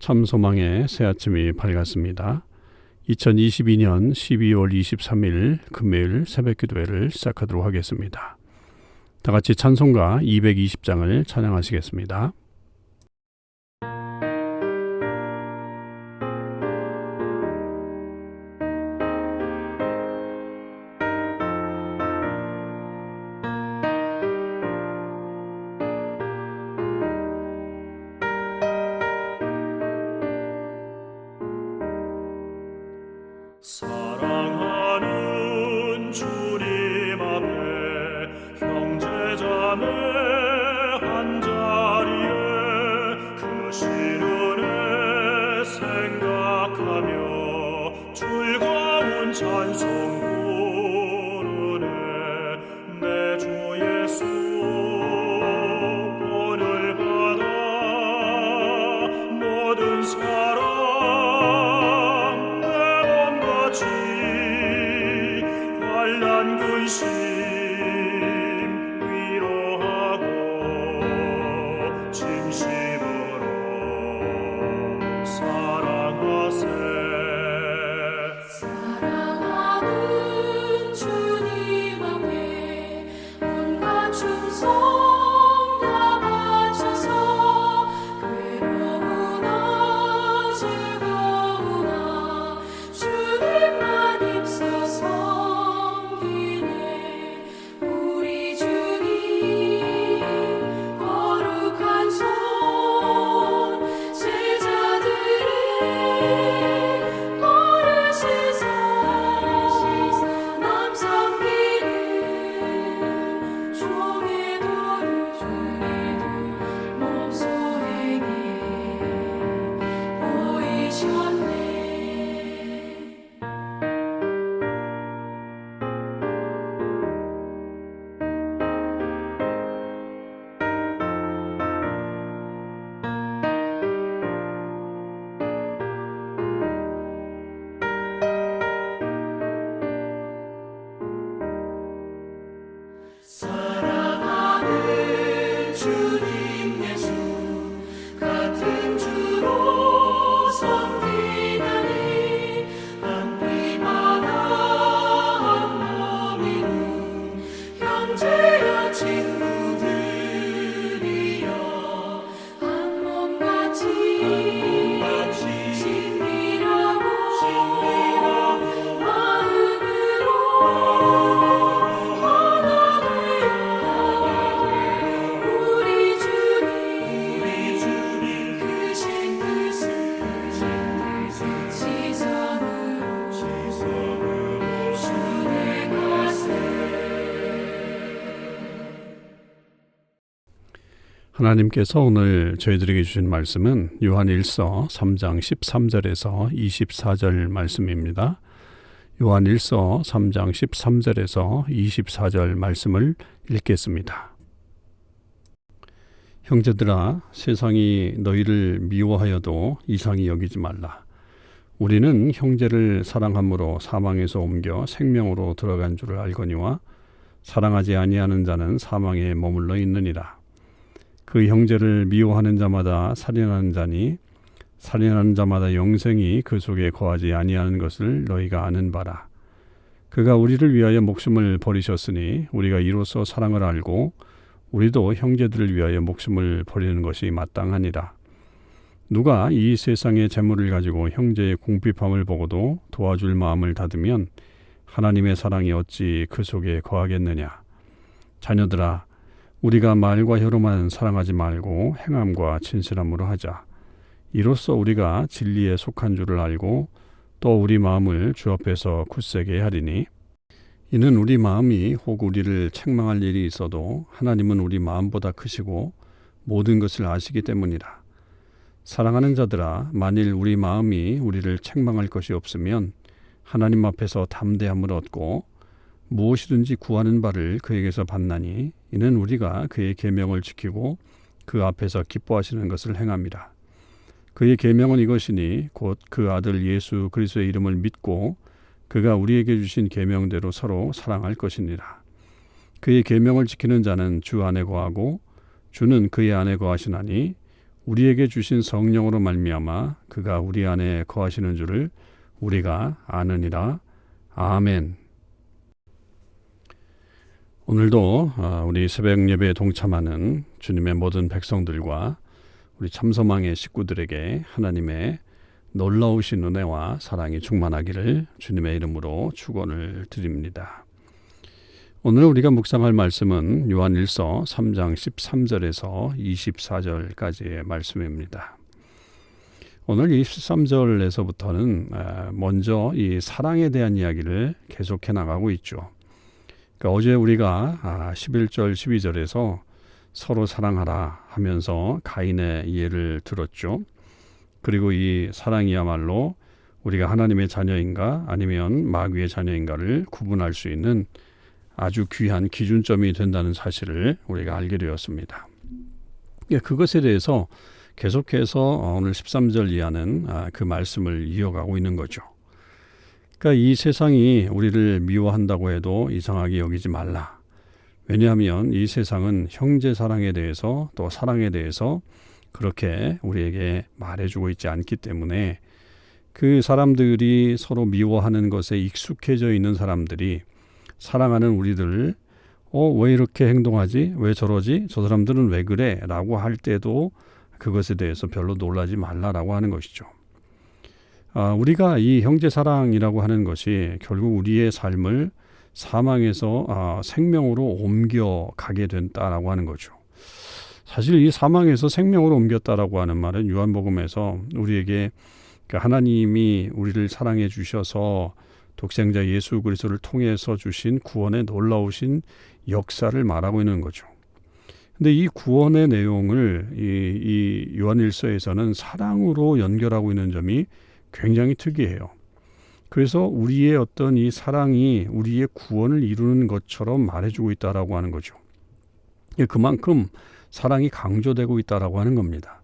참소망의 새 아침이 밝았습니다. 2022년 12월 23일 금요일 새벽기도회를 시작하도록 하겠습니다. 다 같이 찬송가 220장을 찬양하시겠습니다. 사랑하는 주님 앞에 형제자매 한자리에 그 시련에 생각하며 즐거운 찬송 부르네. 내 주 예수 본을 받아 모든 사랑 환난 근심 위로하고 진심으로 사랑하세. 사랑하는 주님 앞에 온갖 충성 다 바쳐서 괴로우나 즐거우나 주님만 입소서. 사랑하는 주님 예수 같은 주로 섬기나니 한 피마다 한 몸이루 형제여 친구들이여 한 몸같이 친밀하고 마음으로 하나님께서 오늘 저희들에게 주신 말씀은 요한일서 3장 13절에서 24절 말씀입니다. 요한일서 3장 13절에서 24절 말씀을 읽겠습니다. 형제들아, 세상이 너희를 미워하여도 이상히 여기지 말라. 우리는 형제를 사랑함으로 사망에서 옮겨 생명으로 들어간 줄을 알거니와 사랑하지 아니하는 자는 사망에 머물러 있느니라. 그 형제를 미워하는 자마다 살인하는 자니 살인하는 자마다 영생이 그 속에 거하지 아니하는 것을 너희가 아는 바라. 그가 우리를 위하여 목숨을 버리셨으니 우리가 이로써 사랑을 알고 우리도 형제들을 위하여 목숨을 버리는 것이 마땅하니라. 누가 이 세상의 재물을 가지고 형제의 궁핍함을 보고도 도와줄 마음을 닫으면 하나님의 사랑이 어찌 그 속에 거하겠느냐. 자녀들아, 우리가 말과 혀로만 사랑하지 말고 행함과 진실함으로 하자. 이로써 우리가 진리에 속한 줄을 알고 또 우리 마음을 주 앞에서 굳세게 하리니 이는 우리 마음이 혹 우리를 책망할 일이 있어도 하나님은 우리 마음보다 크시고 모든 것을 아시기 때문이라. 사랑하는 자들아, 만일 우리 마음이 우리를 책망할 것이 없으면 하나님 앞에서 담대함을 얻고 무엇이든지 구하는 바를 그에게서 받나니 이는 우리가 그의 계명을 지키고 그 앞에서 기뻐하시는 것을 행함이라. 그의 계명은 이것이니 곧 그 아들 예수 그리스도의 이름을 믿고 그가 우리에게 주신 계명대로 서로 사랑할 것이니라. 그의 계명을 지키는 자는 주 안에 거하고 주는 그의 안에 거하시나니 우리에게 주신 성령으로 말미암아 그가 우리 안에 거하시는 줄을 우리가 아느니라. 아멘. 오늘도 우리 새벽 예배에 동참하는 주님의 모든 백성들과 우리 참소망의 식구들에게 하나님의 놀라우신 은혜와 사랑이 충만하기를 주님의 이름으로 축원을 드립니다. 오늘 우리가 묵상할 말씀은 요한일서 3장 13절에서 24절까지의 말씀입니다. 오늘 23절에서부터는 먼저 이 사랑에 대한 이야기를 계속해 나가고 있죠. 그러니까 어제 우리가 11절 12절에서 서로 사랑하라 하면서 가인의 예를 들었죠. 그리고 이 사랑이야말로 우리가 하나님의 자녀인가 아니면 마귀의 자녀인가를 구분할 수 있는 아주 귀한 기준점이 된다는 사실을 우리가 알게 되었습니다. 그것에 대해서 계속해서 오늘 13절 이하는 그 말씀을 이어가고 있는 거죠. 그러니까 이 세상이 우리를 미워한다고 해도 이상하게 여기지 말라. 왜냐하면 이 세상은 형제 사랑에 대해서 또 사랑에 대해서 그렇게 우리에게 말해주고 있지 않기 때문에 그 사람들이 서로 미워하는 것에 익숙해져 있는 사람들이 사랑하는 우리들을 왜 이렇게 행동하지? 왜 저러지? 저 사람들은 왜 그래? 라고 할 때도 그것에 대해서 별로 놀라지 말라라고 하는 것이죠. 우리가 이 형제 사랑이라고 하는 것이 결국 우리의 삶을 사망에서 생명으로 옮겨가게 된다라고 하는 거죠. 사실 이 사망에서 생명으로 옮겼다라고 하는 말은 요한복음에서 우리에게 하나님이 우리를 사랑해 주셔서 독생자 예수 그리스도를 통해서 주신 구원의 놀라우신 역사를 말하고 있는 거죠. 근데 이 구원의 내용을 이 요한일서에서는 사랑으로 연결하고 있는 점이 굉장히 특이해요. 그래서 우리의 어떤 이 사랑이 우리의 구원을 이루는 것처럼 말해주고 있다라고 하는 거죠. 그만큼 사랑이 강조되고 있다라고 하는 겁니다.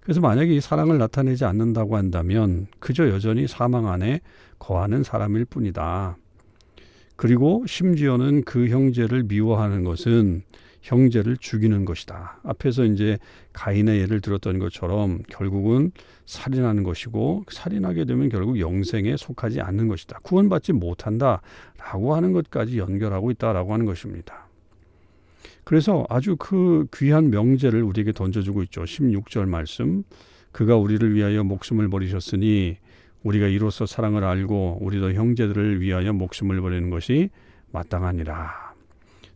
그래서 만약에 이 사랑을 나타내지 않는다고 한다면 그저 여전히 사망 안에 거하는 사람일 뿐이다. 그리고 심지어는 그 형제를 미워하는 것은 형제를 죽이는 것이다. 앞에서 이제 가인의 예를 들었던 것처럼 결국은 살인하는 것이고 살인하게 되면 결국 영생에 속하지 않는 것이다. 구원받지 못한다라고 하는 것까지 연결하고 있다라고 하는 것입니다. 그래서 아주 그 귀한 명제를 우리에게 던져주고 있죠. 16절 말씀. 그가 우리를 위하여 목숨을 버리셨으니 우리가 이로써 사랑을 알고 우리도 형제들을 위하여 목숨을 버리는 것이 마땅하니라.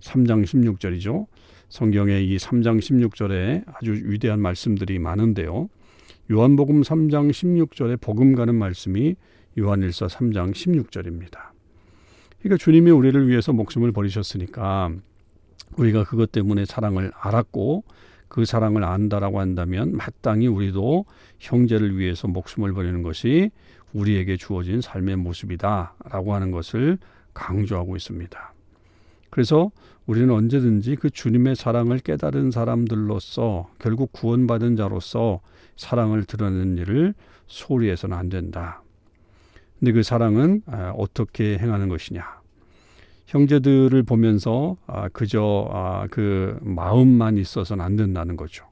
3장 16절이죠. 성경에 이 3장 16절에 아주 위대한 말씀들이 많은데요. 요한복음 3장 16절에 복음가는 말씀이 요한일서 3장 16절입니다. 그러니까 주님이 우리를 위해서 목숨을 버리셨으니까 우리가 그것 때문에 사랑을 알았고 그 사랑을 안다라고 한다면 마땅히 우리도 형제를 위해서 목숨을 버리는 것이 우리에게 주어진 삶의 모습이다라고 하는 것을 강조하고 있습니다. 그래서 우리는 언제든지 그 주님의 사랑을 깨달은 사람들로서 결국 구원받은 자로서 사랑을 드러내는 일을 소홀히 해서는 안 된다. 근데 그 사랑은 어떻게 행하는 것이냐? 형제들을 보면서 그저 그 마음만 있어서는 안 된다는 거죠.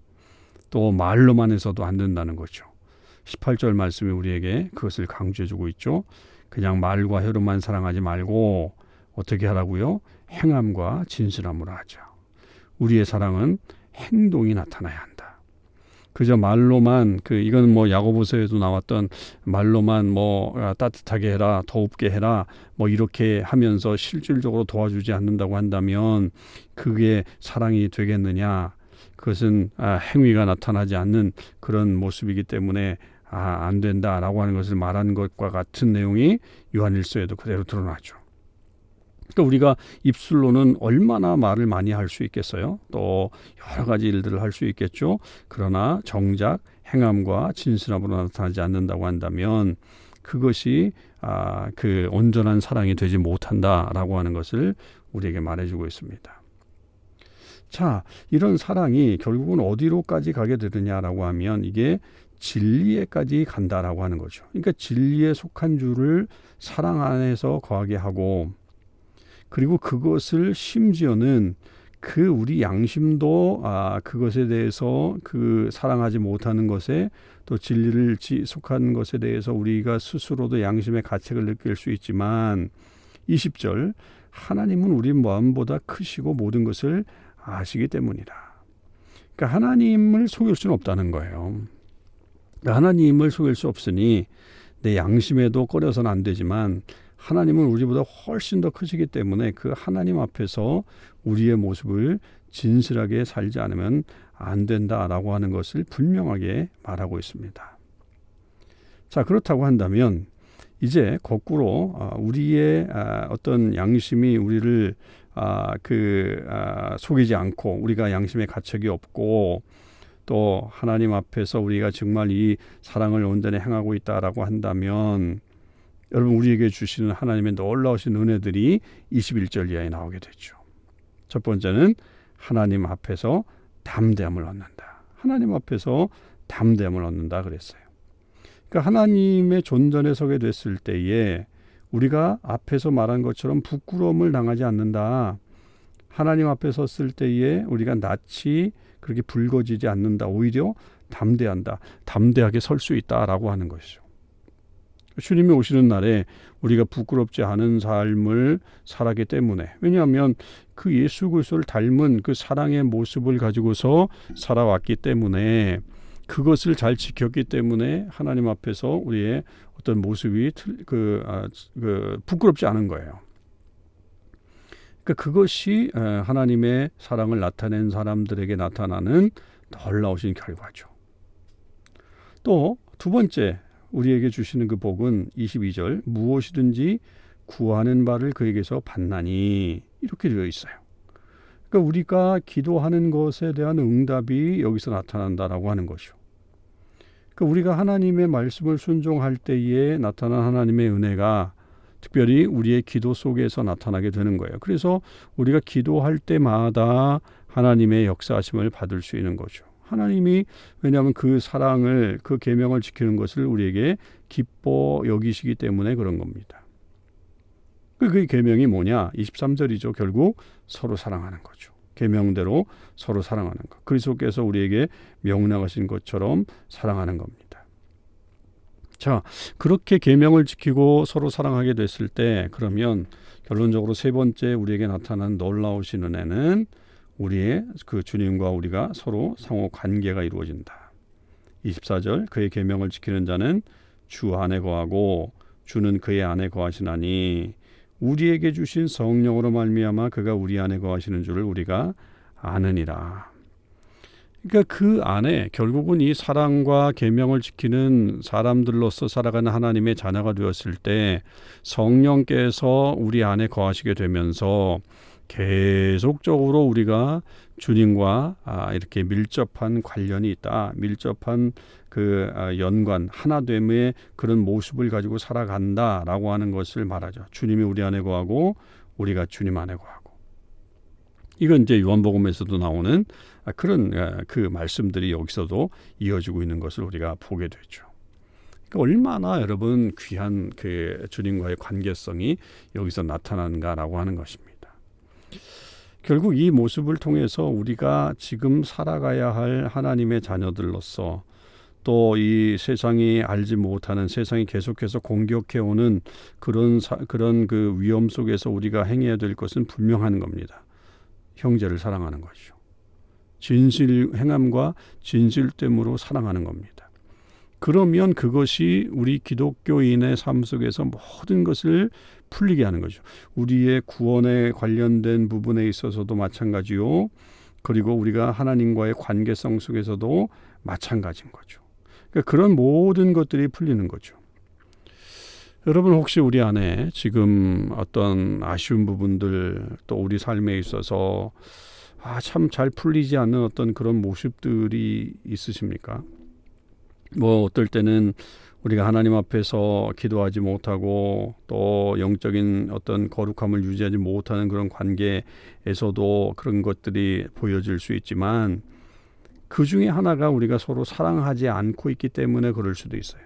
또 말로만 해서도 안 된다는 거죠. 18절 말씀이 우리에게 그것을 강조해주고 있죠. 그냥 말과 혀로만 사랑하지 말고 어떻게 하라고요? 행함과 진실함으로 하자. 우리의 사랑은 행동이 나타나야 한다. 그저 말로만 이건 뭐 야고보서에도 나왔던 말로만 따뜻하게 해라, 더웁게 해라 이렇게 하면서 실질적으로 도와주지 않는다고 한다면 그게 사랑이 되겠느냐? 그것은 행위가 나타나지 않는 그런 모습이기 때문에 안 된다라고 하는 것을 말한 것과 같은 내용이 요한일서에도 그대로 드러나죠. 그러니까 우리가 입술로는 얼마나 말을 많이 할 수 있겠어요? 또 여러 가지 일들을 할 수 있겠죠. 그러나 정작 행함과 진실함으로 나타나지 않는다고 한다면 그것이 그 온전한 사랑이 되지 못한다라고 하는 것을 우리에게 말해주고 있습니다. 자, 이런 사랑이 결국은 어디로까지 가게 되느냐라고 하면 이게 진리에까지 간다라고 하는 거죠. 그러니까 진리에 속한 줄을 사랑 안에서 거하게 하고 그리고 그것을 심지어는 그 우리 양심도 그것에 대해서 그 사랑하지 못하는 것에 또 진리를 지속하는 것에 대해서 우리가 스스로도 양심의 가책을 느낄 수 있지만 20절 하나님은 우리 마음보다 크시고 모든 것을 아시기 때문이라. 그러니까 하나님을 속일 수는 없다는 거예요. 그러니까 하나님을 속일 수 없으니 내 양심에도 꺼려서는 안 되지만 하나님은 우리보다 훨씬 더 크시기 때문에 그 하나님 앞에서 우리의 모습을 진실하게 살지 않으면 안 된다라고 하는 것을 분명하게 말하고 있습니다. 자, 그렇다고 한다면 이제 거꾸로 우리의 어떤 양심이 우리를 속이지 않고 우리가 양심의 가책이 없고 또 하나님 앞에서 우리가 정말 이 사랑을 온전히 행하고 있다라고 한다면 여러분 우리에게 주시는 하나님의 놀라우신 은혜들이 21절 이하에 나오게 되죠. 첫 번째는 하나님 앞에서 담대함을 얻는다. 하나님 앞에서 담대함을 얻는다 그랬어요. 그러니까 하나님의 존전에 서게 됐을 때에 우리가 앞에서 말한 것처럼 부끄러움을 당하지 않는다. 하나님 앞에 섰을 때에 우리가 낯이 그렇게 붉어지지 않는다. 오히려 담대한다. 담대하게 설 수 있다라고 하는 것이죠. 주님이 오시는 날에 우리가 부끄럽지 않은 삶을 살았기 때문에 왜냐하면 그 예수 그리스도를 닮은 그 사랑의 모습을 가지고서 살아왔기 때문에 그것을 잘 지켰기 때문에 하나님 앞에서 우리의 어떤 모습이 부끄럽지 않은 거예요. 그러니까 그것이 하나님의 사랑을 나타낸 사람들에게 나타나는 놀라우신 결과죠. 또 두 번째 우리에게 주시는 그 복은 22절 무엇이든지 구하는 바를 그에게서 받나니 이렇게 되어 있어요. 그러니까 우리가 기도하는 것에 대한 응답이 여기서 나타난다라고 하는 것이죠. 그러니까 우리가 하나님의 말씀을 순종할 때에 나타난 하나님의 은혜가 특별히 우리의 기도 속에서 나타나게 되는 거예요. 그래서 우리가 기도할 때마다 하나님의 역사하심을 받을 수 있는 거죠. 하나님이 왜냐하면 그 사랑을 그 계명을 지키는 것을 우리에게 기뻐 여기시기 때문에 그런 겁니다. 그 계명이 뭐냐? 23절이죠. 결국 서로 사랑하는 거죠. 계명대로 서로 사랑하는 것. 그리스도께서 우리에게 명령하신 것처럼 사랑하는 겁니다. 자, 그렇게 계명을 지키고 서로 사랑하게 됐을 때 그러면 결론적으로 세 번째 우리에게 나타난 놀라우신 은혜는 우리의 그 주님과 우리가 서로 상호 관계가 이루어진다. 24절 그의 계명을 지키는 자는 주 안에 거하고 주는 그의 안에 거하시나니 우리에게 주신 성령으로 말미암아 그가 우리 안에 거하시는 줄을 우리가 아느니라. 그러니까 그 안에 결국은 이 사랑과 계명을 지키는 사람들로서 살아가는 하나님의 자녀가 되었을 때 성령께서 우리 안에 거하시게 되면서 계속적으로 우리가 주님과 이렇게 밀접한 관련이 있다. 밀접한 그 연관, 하나됨의 그런 모습을 가지고 살아간다라고 하는 것을 말하죠. 주님이 우리 안에 거하고 우리가 주님 안에 거하고. 이건 이제 요한복음에서도 나오는 그런 그 말씀들이 여기서도 이어지고 있는 것을 우리가 보게 되죠. 그러니까 얼마나 여러분 귀한 그 주님과의 관계성이 여기서 나타나는가라고 하는 것입니다. 결국 이 모습을 통해서 우리가 지금 살아가야 할 하나님의 자녀들로서 또 이 세상이 알지 못하는 세상이 계속해서 공격해오는 그런 그 위험 속에서 우리가 행해야 될 것은 분명한 겁니다. 형제를 사랑하는 것이죠. 진실 행함과 진실됨으로 사랑하는 겁니다. 그러면 그것이 우리 기독교인의 삶 속에서 모든 것을 풀리게 하는 거죠. 우리의 구원에 관련된 부분에 있어서도 마찬가지요. 그리고 우리가 하나님과의 관계성 속에서도 마찬가지인 거죠. 그러니까 그런 모든 것들이 풀리는 거죠. 여러분 혹시 우리 안에 지금 어떤 아쉬운 부분들 또 우리 삶에 있어서 참 잘 풀리지 않는 어떤 그런 모습들이 있으십니까? 뭐 어떨 때는 우리가 하나님 앞에서 기도하지 못하고 또 영적인 어떤 거룩함을 유지하지 못하는 그런 관계에서도 그런 것들이 보여질 수 있지만 그 중에 하나가 우리가 서로 사랑하지 않고 있기 때문에 그럴 수도 있어요.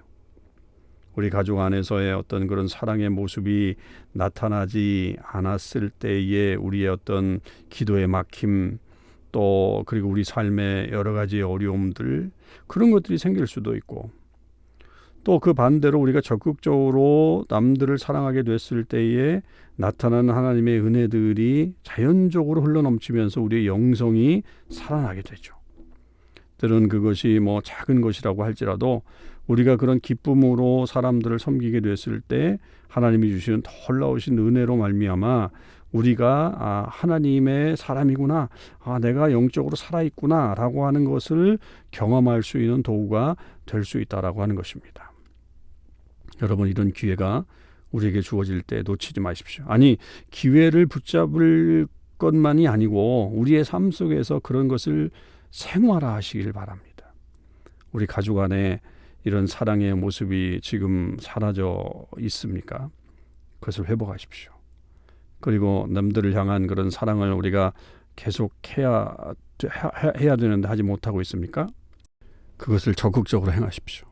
우리 가족 안에서의 어떤 그런 사랑의 모습이 나타나지 않았을 때의 우리의 어떤 기도의 막힘, 또 그리고 우리 삶의 여러 가지 어려움들, 그런 것들이 생길 수도 있고, 또 그 반대로 우리가 적극적으로 남들을 사랑하게 됐을 때에 나타나는 하나님의 은혜들이 자연적으로 흘러넘치면서 우리의 영성이 살아나게 되죠. 때로는 그것이 뭐 작은 것이라고 할지라도 우리가 그런 기쁨으로 사람들을 섬기게 됐을 때 하나님이 주시는 놀라우신 은혜로 말미암아 우리가 하나님의 사람이구나, 내가 영적으로 살아있구나 라고 하는 것을 경험할 수 있는 도구가 될 수 있다라고 하는 것입니다. 여러분, 이런 기회가 우리에게 주어질 때 놓치지 마십시오. 아니, 기회를 붙잡을 것만이 아니고 우리의 삶 속에서 그런 것을 생활화하시길 바랍니다. 우리 가족 안에 이런 사랑의 모습이 지금 사라져 있습니까? 그것을 회복하십시오. 그리고 남들을 향한 그런 사랑을 우리가 계속 해야 되는데 하지 못하고 있습니까? 그것을 적극적으로 행하십시오.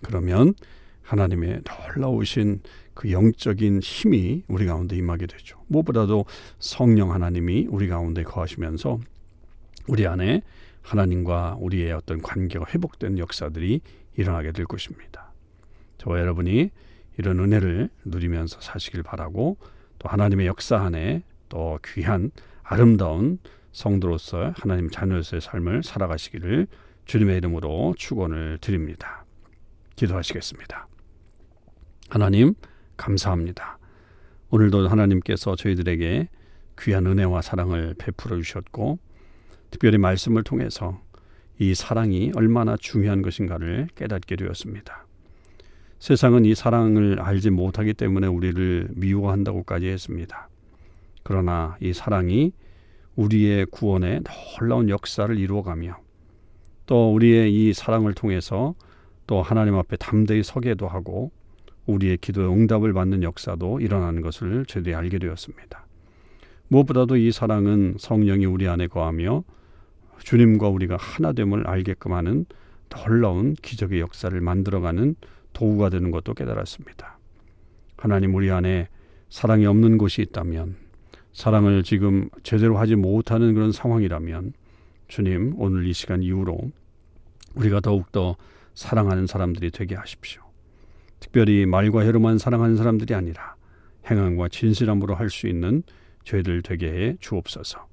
그러면 하나님의 놀라우신 그 영적인 힘이 우리 가운데 임하게 되죠. 무엇보다도 성령 하나님이 우리 가운데 거하시면서 우리 안에 하나님과 우리의 어떤 관계가 회복된 역사들이 일어나게 될 것입니다. 저와 여러분이 이런 은혜를 누리면서 사시길 바라고, 또 하나님의 역사 안에 또 귀한 아름다운 성도로서 하나님 자녀로서의 삶을 살아가시기를 주님의 이름으로 축원을 드립니다. 기도하시겠습니다. 하나님, 감사합니다. 오늘도 하나님께서 저희들에게 귀한 은혜와 사랑을 베풀어 주셨고, 특별히 말씀을 통해서 이 사랑이 얼마나 중요한 것인가를 깨닫게 되었습니다. 세상은 이 사랑을 알지 못하기 때문에 우리를 미워한다고까지 했습니다. 그러나 이 사랑이 우리의 구원에 놀라운 역사를 이루어가며, 또 우리의 이 사랑을 통해서 또 하나님 앞에 담대히 서게도 하고 우리의 기도에 응답을 받는 역사도 일어나는 것을 저희들이 알게 되었습니다. 무엇보다도 이 사랑은 성령이 우리 안에 거하며 주님과 우리가 하나됨을 알게끔 하는 놀라운 기적의 역사를 만들어가는 도구가 되는 것도 깨달았습니다. 하나님, 우리 안에 사랑이 없는 곳이 있다면, 사랑을 지금 제대로 하지 못하는 그런 상황이라면, 주님, 오늘 이 시간 이후로 우리가 더욱더 사랑하는 사람들이 되게 하십시오. 특별히 말과 혀로만 사랑하는 사람들이 아니라 행함과 진실함으로 할 수 있는 저희들 되게 해 주옵소서.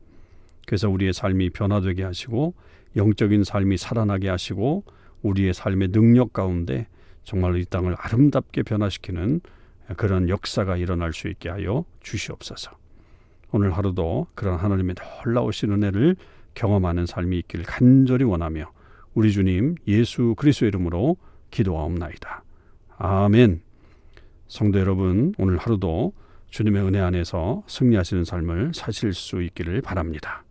그래서 우리의 삶이 변화되게 하시고 영적인 삶이 살아나게 하시고 우리의 삶의 능력 가운데 정말로 이 땅을 아름답게 변화시키는 그런 역사가 일어날 수 있게 하여 주시옵소서. 오늘 하루도 그런 하나님의 놀라우신 은혜를 경험하는 삶이 있기를 간절히 원하며 우리 주님 예수 그리스도의 이름으로 기도하옵나이다. 아멘. 성도 여러분, 오늘 하루도 주님의 은혜 안에서 승리하시는 삶을 사실 수 있기를 바랍니다.